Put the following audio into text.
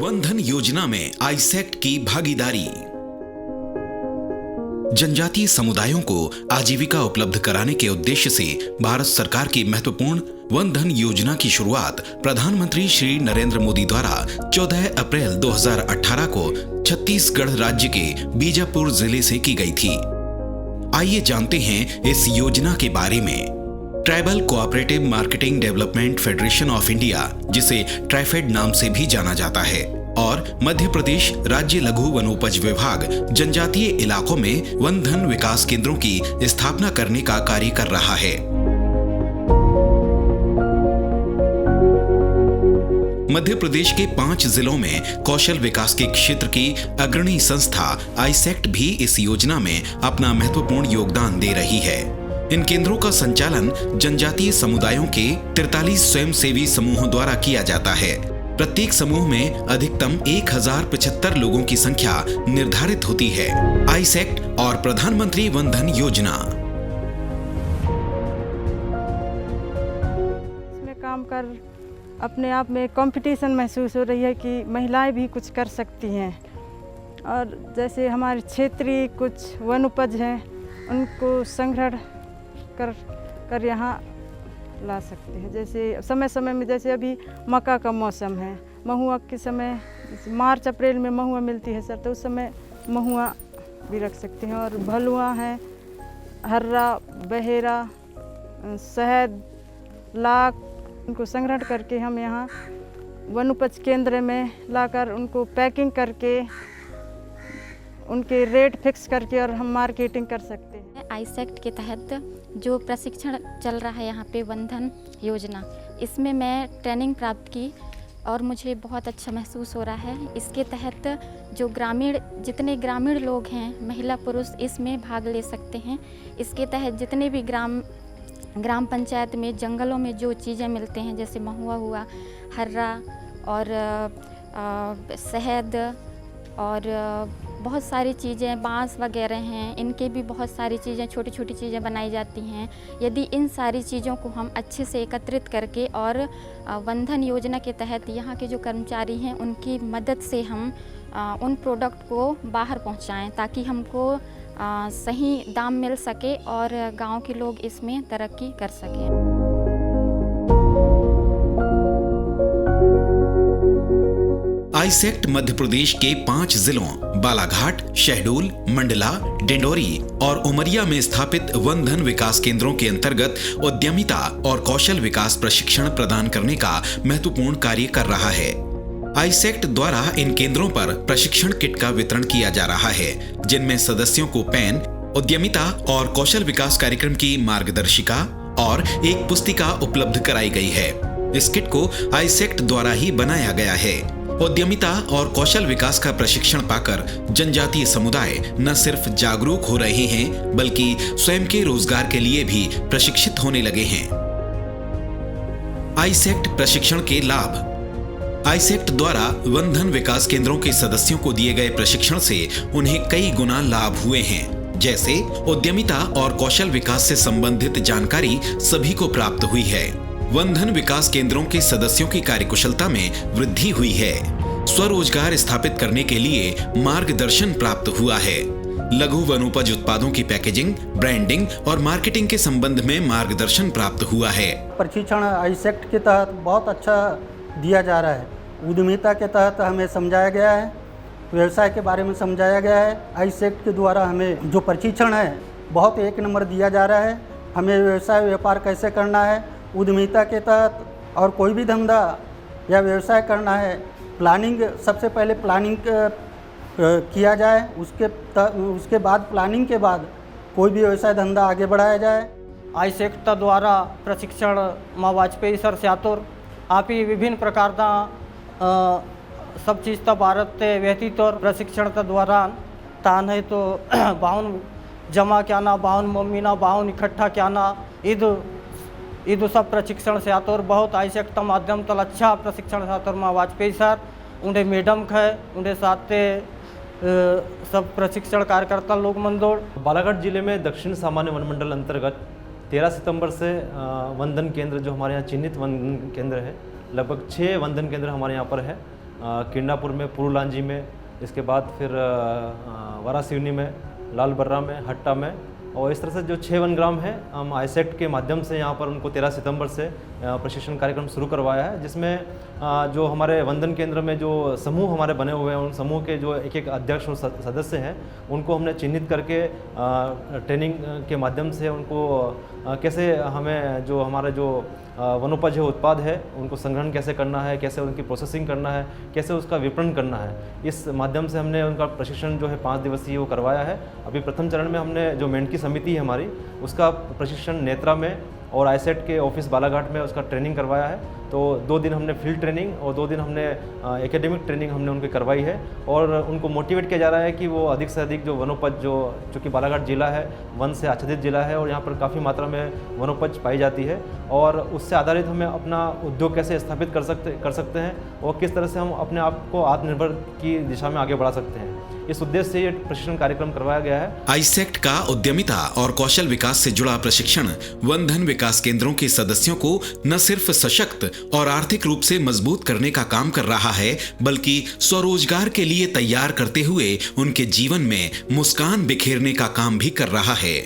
One धन योजना में आईसेक्ट की भागीदारी। जनजातीय समुदायों को आजीविका उपलब्ध कराने के उद्देश्य से भारत सरकार की महत्वपूर्ण वन धन योजना की शुरुआत प्रधानमंत्री श्री नरेंद्र मोदी द्वारा 14 अप्रैल 2018 को छत्तीसगढ़ राज्य के बीजापुर जिले से की गई थी। आइए जानते हैं इस योजना के बारे में। Tribal cooperative marketing development federation of India, जिसे ट्राइफेड नाम से भी जाना जाता है, और मध्य प्रदेश राज्य लघु वनोपज विभाग जनजातीय इलाकों में वन धन विकास केंद्रों की स्थापना करने का कार्य कर रहा है। मध्य प्रदेश के 5 जिलों में कौशल विकास के क्षेत्र की अग्रणी संस्था आईसेक्ट भी इस योजना में अपना महत्वपूर्ण योगदान दे रही है। इन केंद्रों का संचालन जनजातीय समुदायों के 43 स्वयंसेवी समूहों द्वारा किया जाता है। प्रत्येक समूह में अधिकतम 1075 लोगों की संख्या निर्धारित होती है। आईसेक्ट और प्रधानमंत्री वन धन योजना। इसमें काम कर अपने आप में कंपटीशन महसूस हो रही है कि महिलाएं भी कुछ कर सकती हैं, और जैसे हमारे क्षेत्रीय कुछ वन उपज हैं उनको संग्रहण कर यहाँ ला सकते हैं। जैसे समय समय में, जैसे अभी मक्का का मौसम है, महुआ के समय मार्च अप्रैल में महुआ मिलती है सर, तो उस समय महुआ भी रख सकते हैं। और भलुआ है, हर्रा, बहेरा, शहद, लाख, उनको संग्रहण करके हम यहाँ वन उपज केंद्र में लाकर उनको पैकिंग करके उनके रेट फिक्स करके और हम मार्केटिंग कर सकते हैं। आईसेक्ट के तहत जो प्रशिक्षण चल रहा है यहाँ पे वन धन योजना, इसमें मैं ट्रेनिंग प्राप्त की और मुझे बहुत अच्छा महसूस हो रहा है। इसके तहत जो जितने ग्रामीण लोग हैं, महिला पुरुष, इसमें भाग ले सकते हैं। इसके तहत जितने भी ग्राम पंचायत में जंगलों में जो चीज़ें मिलते हैं, जैसे महुआ हुआ, हर्रा और शहद और बहुत सारी चीज़ें, बांस वगैरह हैं, इनके भी बहुत सारी चीज़ें, छोटी छोटी चीज़ें बनाई जाती हैं। यदि इन सारी चीज़ों को हम अच्छे से एकत्रित करके और वन धन योजना के तहत यहाँ के जो कर्मचारी हैं उनकी मदद से हम उन प्रोडक्ट को बाहर पहुँचाएँ, ताकि हमको सही दाम मिल सके और गांव के लोग इसमें तरक्की कर सकें। आईसेक्ट मध्य प्रदेश के 5 जिलों बालाघाट, शहडोल, मंडला, डिंडोरी और उमरिया में स्थापित वन धन विकास केंद्रों के अंतर्गत उद्यमिता और कौशल विकास प्रशिक्षण प्रदान करने का महत्वपूर्ण कार्य कर रहा है। आईसेक्ट द्वारा इन केंद्रों पर प्रशिक्षण किट का वितरण किया जा रहा है, जिनमें सदस्यों को पेन, उद्यमिता और कौशल विकास कार्यक्रम की मार्गदर्शिका और एक पुस्तिका उपलब्ध कराई गई है। इस किट को आईसेक्ट द्वारा ही बनाया गया है। उद्यमिता और कौशल विकास का प्रशिक्षण पाकर जनजातीय समुदाय न सिर्फ जागरूक हो रहे हैं, बल्कि स्वयं के रोजगार के लिए भी प्रशिक्षित होने लगे हैं। आईसेक्ट प्रशिक्षण के लाभ। आईसेक्ट द्वारा वन धन विकास केंद्रों के सदस्यों को दिए गए प्रशिक्षण से उन्हें कई गुना लाभ हुए हैं। जैसे उद्यमिता और कौशल विकास से संबंधित जानकारी सभी को प्राप्त हुई है। वन धन विकास केंद्रों के सदस्यों की कार्यकुशलता में वृद्धि हुई है। स्वरोजगार स्थापित करने के लिए मार्गदर्शन प्राप्त हुआ है। लघु वनोपज उत्पादों की पैकेजिंग, ब्रांडिंग और मार्केटिंग के संबंध में मार्गदर्शन प्राप्त हुआ है। प्रशिक्षण आईसेक्ट के तहत बहुत अच्छा दिया जा रहा है। उद्यमिता के तहत हमें समझाया गया है, व्यवसाय के बारे में समझाया गया है। आईसेक्ट के द्वारा हमें जो प्रशिक्षण है बहुत 1 नंबर दिया जा रहा है। हमें व्यापार कैसे करना है, उद्यमिता के तहत और कोई भी धंधा या व्यवसाय करना है, प्लानिंग, सबसे पहले प्लानिंग किया जाए, उसके बाद प्लानिंग के बाद कोई भी व्यवसाय धंधा आगे बढ़ाया जाए। आईसेक्ट द्वारा प्रशिक्षण माँ वाजपेयी सर स्यातुर आप ही विभिन्न प्रकार सब चीज़ भारत व्यतीत और प्रशिक्षण द्वारा तान है तो बाहुन जमा क्या ना, बाहुन मम्मी ना, बाहुन इकट्ठा क्या ना, ईद सब प्रशिक्षण से आतोर बहुत आईसेक्ट माध्यम तल अच्छा प्रशिक्षण से आतोर माँ वाजपेयी सर उन्हें मैडम है, उन्हें साथ सब प्रशिक्षण कार्यकर्ता लोग मंदोड़। बालाघाट जिले में दक्षिण सामान्य वन मंडल अंतर्गत 13 सितंबर से वन धन केंद्र जो हमारे यहाँ चिन्हित वन धन केंद्र है, लगभग 6 वन धन केंद्र हमारे यहाँ पर है। किरणापुर में, पुरुलांजी में, इसके बाद फिर वारासिवनी में, लाल बर्रा में, हट्टा में, और इस तरह से जो 6 वनग्राम हैं हम आईसेक्ट के माध्यम से यहाँ पर उनको 13 सितंबर से प्रशिक्षण कार्यक्रम शुरू करवाया है, जिसमें जो हमारे वंदन केंद्र में जो समूह हमारे बने हुए हैं, उन समूह के जो एक अध्यक्ष और सदस्य हैं, उनको हमने चिन्हित करके ट्रेनिंग के माध्यम से उनको कैसे हमें जो हमारे जो वनोपज है, उत्पाद है, उनको संग्रहण कैसे करना है, कैसे उनकी प्रोसेसिंग करना है, कैसे उसका विपणन करना है, इस माध्यम से हमने उनका प्रशिक्षण जो है 5 दिवसीय वो करवाया है। अभी प्रथम चरण में हमने जो मेंढकी समिति है हमारी, उसका प्रशिक्षण नेत्रा में और आईसेट के ऑफिस बालाघाट में उसका ट्रेनिंग करवाया है। तो 2 दिन हमने फील्ड ट्रेनिंग और 2 दिन हमने एकेडमिक ट्रेनिंग हमने उनकी करवाई है, और उनको मोटिवेट किया जा रहा है कि वो अधिक से अधिक जो वनोपज जो कि बालाघाट जिला है वन से आच्छादित जिला है, और यहाँ पर काफ़ी मात्रा में वनोपज पाई जाती है, और उससे आधारित हमें अपना उद्योग कैसे स्थापित कर सकते हैं और किस तरह से हम अपने आप को आत्मनिर्भर की दिशा में आगे बढ़ा सकते हैं। इस उद्देश्य से ये प्रशिक्षण कार्यक्रम करवाया गया है। आईसेक्ट का उद्यमिता और कौशल विकास से जुड़ा प्रशिक्षण वन धन विकास केंद्रों के सदस्यों को न सिर्फ सशक्त और आर्थिक रूप से मजबूत करने का काम कर रहा है, बल्कि स्वरोजगार के लिए तैयार करते हुए उनके जीवन में मुस्कान बिखेरने का काम भी कर रहा है।